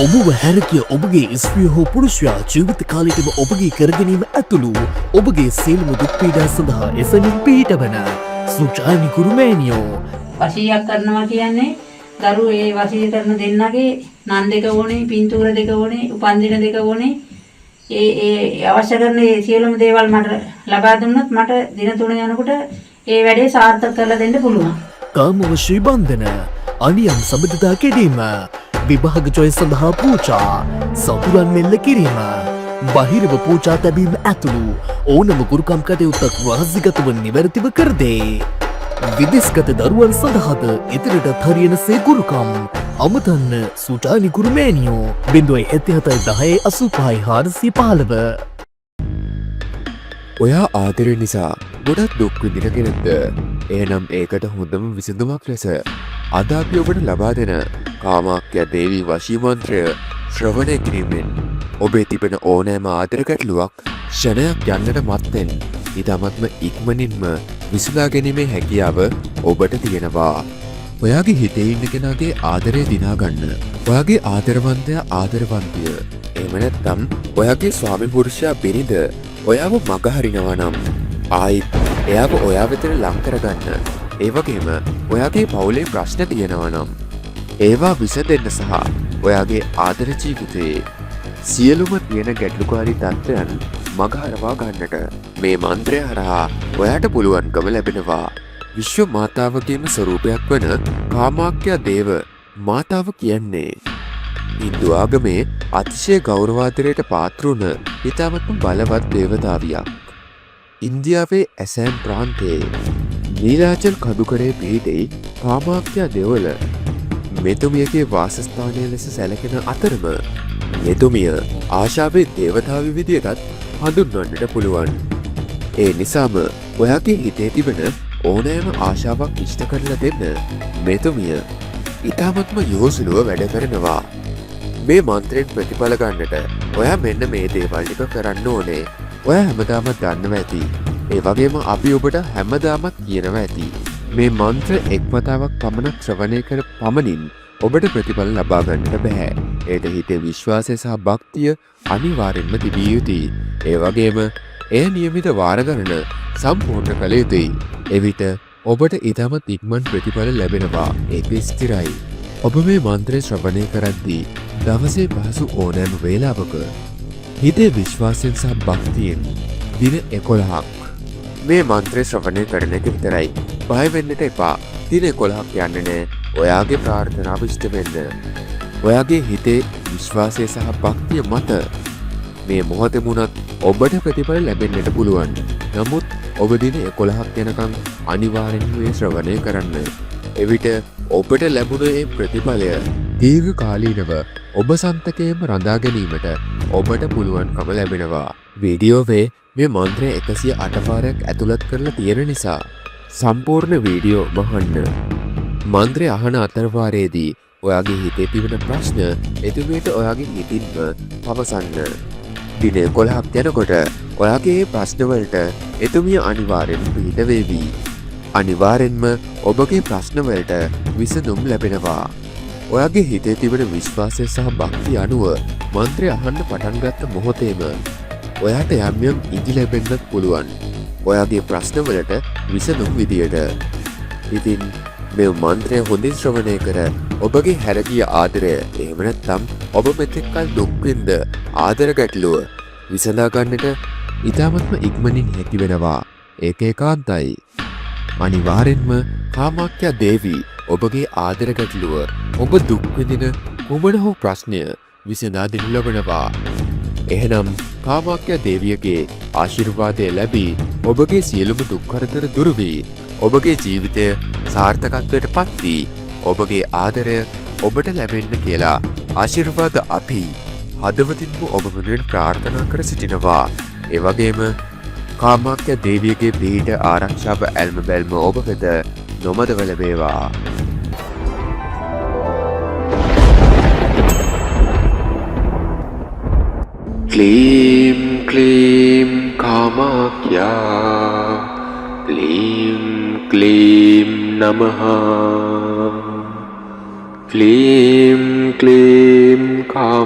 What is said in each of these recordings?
ඔබව හැරකිය ඔබගේ ස්ත්‍රිය හෝ පුරුෂයා ජීවිත කාලයටම ඔබගේ කරගැනීම ඇතුළු ඔබගේ සියලුම දුක් පීඩා සඳහා එසැනින් පිහිටවන සුජානි කුරුමෑණියෝ. වශීයක් කරනවා කියන්නේ දරුවෝ ඒ වශී කරන දෙන්නගේ නන් දෙක ඕනේ, පින්තූර දෙක ඕනේ, උපන්දින දෙක ඕනේ. ඒ අවශ්‍ය කරන සියලුම දේවල් මට ලබා දුන්නොත් මට දින 3 යනකොට ඒ වැඩේ සාර්ථක කරලා දෙන්න පුළුවන්. කාමවශී බන්ධන, අනියම් සබඳතා කෙඩීම, විභාග ජොය සඳහා පූජා, සතුරන් මෙල්ල කිරීම, බහිරව පූජා තැබීම ඇතුළු ඕනම ගුරුකම් කටයුත්තක් රහසිගතව නිවැරදිව කර දේ. විදෙස්ගත දරුවන් සඳහාද ඉදිරියටත් හරියන සේ ගුරුකම් අමතන්න සුජානි කුරුමෑණියෝ 07710 ඔයා ආදරය නිසා ගොඩක් දුක් විඳින කෙනෙක්ද? එහෙනම් ඒකට හොඳම විසඳුමක් ලෙස අද අපි ඔබට ලබා දෙන කාමාක්‍ය දේවී වශී මන්ත්‍රය ශ්‍රවණය කිරීමෙන් ඔබේ තිබෙන ඕනෑම ආදර ගැටලුවක් ක්ෂණයක් යන්නට මත්තෙන් ඉතාමත්ම ඉක්මනින්ම විසඳා ගැනීමේ හැකියාව ඔබට තියෙනවා. ඔයාගේ හිතේ ඉන්න කෙනාගේ ආදරය දිනාගන්න. ඔයාගේ ආදරවන්තයා ආදරවන්තිය. එහෙම නැත්නම් ඔයාගේ ස්වාමි පුරුෂයා බිරිඳ ඔයාව මගහරිනවා නම් ආයිත් එයාව ඔයා වෙතට ලං කරගන්න. ඒ වගේම ඔයාගේ පවුලේ ප්‍රශ්න තියෙනවා නම් ඒවා විසඳෙන්න සහ ඔයාගේ ආදර ජීවිතයේ සියලුම තියෙන ගැටලුකාරී තත්ත්වයන් මගහරවා ගන්නට මේ මන්ත්‍රය හරහා ඔයාට පුළුවන්කම ලැබෙනවා. විශ්ව මාතාවගේම ස්වරූපයක් වන කාමාක්‍ය දේව මාතාව කියන්නේ හින්දු ආගමේ අතිශය ගෞරවාදරයට පාත්‍ර වුණ ඉතාමත්ම බලවත් දේවතාවියක්. ඉන්දියාවේ ඇසෑම් ප්‍රාන්තයේ නීලාචල් කඳුකරේ පිහිටි කාමාක්‍ය දෙවල මෙතුමියගේ වාසස්ථානය ලෙස සැලකෙන අතරම මෙතුමිය ආශාවේ දේවතාව විදියටත් හඳුන්වන්නට පුළුවන්. ඒ නිසාම ඔයාගේ හිතේ තිබෙන ඕනෑම ආශාවක් ඉෂ්ට කරලා දෙන්න මෙතුමිය ඉතාමත්ම යොහුසුලුව වැඩ කරනවා. මේ මන්ත්‍රයෙන් ප්‍රතිඵල ගන්නට ඔයා මෙන්න මේ දේවල් ටික කරන්න ඕනේ. ඔයා හැමදාමත් දන්නවා ඇති. ඒ වගේම අපි ඔබට හැමදාමත් කියනවා ඇති. මේ මන්ත්‍ර එක් වතාවක් පමණක් ශ්‍රවණය කර පමණින් ඔබට ප්‍රතිඵල ලබා ගන්නට බෑ. ඒට හිතේ විශ්වාසය සහ භක්තිය අනිවාර්යෙන්ම තිබිය යුතුයි. ඒ වගේම එය නියමිත වාර ගණන සම්පූර්ණ කළ යුතුයි. එවිට ඔබට ඉතාමත් ඉක්මන් ප්‍රතිඵල ලැබෙනවා. ඒක ස්ථිරයි. ඔබ මේ මන්ත්‍රය ශ්‍රවණය කරද්දී දවසේ පහසු ඕනෑම වේලාවක හිතේ විශ්වාසයෙන් සහ භක්තියෙන් දින 11ක් මේ මන්ත්‍රය ශ්‍රවණය කරන එක විතරයි. බය වෙන්නට එපා. දින 11ක් යන්නේ නෑ. ඔයාගේ ප්‍රාර්ථනාව ඉෂ්ට වෙන්න. ඔයාගේ හිතේ විශ්වාසය සහ භක්තිය මත මේ මොහොතේ මුණත් ඔබට ප්‍රතිඵල ලැබෙන්නට පුළුවන්. නමුත් ඔබ දින 11ක් යනකම් අනිවාර්යෙන්ම මේ ශ්‍රවණය කරන්න. එවිට ඔබට ලැබුණ ඒ ප්‍රතිඵලය දීර්ඝ කාලීනව ඔබ සන්තකයේම රඳා ගැනීමට ඔබට පුළුවන්කම ලැබෙනවා. වීඩියෝවේ මේ මන්ත්‍රය 108 පාරක් ඇතුළත් කරලා තියෙන නිසා සම්පූර්ණ වීඩියෝ මහන්න. මන්ත්‍රය අහන අතරවාරයේදී ඔයාගේ හිතේ තිබෙන ප්‍රශ්න එතුමියට ඔයාගේ හිතින්ම පවසන්න. දින 11ක් යනකොට ඔයාගේ ප්‍රශ්නවලට එතුමිය අනිවාර්යෙන්ම පිහිට වේවි. අනිවාර්යෙන්ම ඔබගේ ප්‍රශ්නවලට විසඳුම් ලැබෙනවා. ඔයාගේ හිතේ තිබෙන විශ්වාසය සහ භක්තිය අනුව මන්ත්‍රය අහන්න පටන් ගත්ත මොහොතේම ඔයාට යම් යම් ඉඟි ලැබෙන්නත් පුළුවන්. ඔයාගේ ප්‍රශ්නවලට විසඳුම් විදියට. ඉතින් මේ මන්ත්‍රය හොඳින් ශ්‍රවණය කර ඔබගේ හැරගිය ආදරය එහෙම නැත්නම් ඔබ මෙතෙක් කල දුක් විඳ ආදර ගැටලුව විසඳා ගන්නට ඉතාමත්ම ඉක්මනින් හැකි වෙනවා. ඒක ඒකාන්තයි. අනිවාර්යෙන්ම කාමාක්‍ය දේවී ඔබගේ ආදර ගැටලුව ඔබ දුක් විඳින කුමන හෝ ප්‍රශ්නය විසඳා දෙනු ලබනවා. එහෙනම් කාමාක්‍ය දේවියගේ ආශිර්වාදය ලැබී ඔබගේ සියලුම දුක් කරදර දුරු වී ඔබගේ ජීවිතය සාර්ථකත්වයට පත් වී ඔබගේ ආදරය ඔබට ලැබෙන්න කියලා ආශිර්වාද අපි හදවතින්ම ඔබ වෙනුවෙන් ප්‍රාර්ථනා කර සිටිනවා. ඒ වගේම කාමාක්‍ය දේවියගේ පිහිට ආරක්ෂාව ඇල්ම බැල්ම ඔබ වෙත නොමදව ලැබේවා. ක්ලීම් ක්ලීම් කාමාක්‍යා ක්ලීම් ක්ලීම් නමః ක්ලීම් ක්ලීම්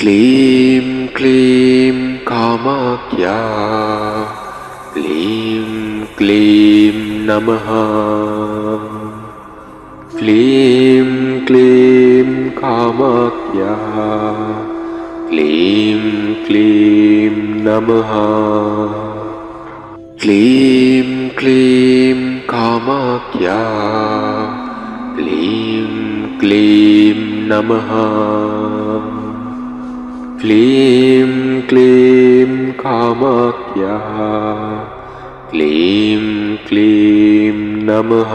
क्लीं क्लीं कामाख्या क्लीं क्लीं नमः क्लीं क्लीं कामाख्या क्लीं क्लीं नमः क्लीं क्लीं कामाख्या क्लीं क्लीं नमः क्लीं क्लीं कामाख्या क्लीं क्लीं नमः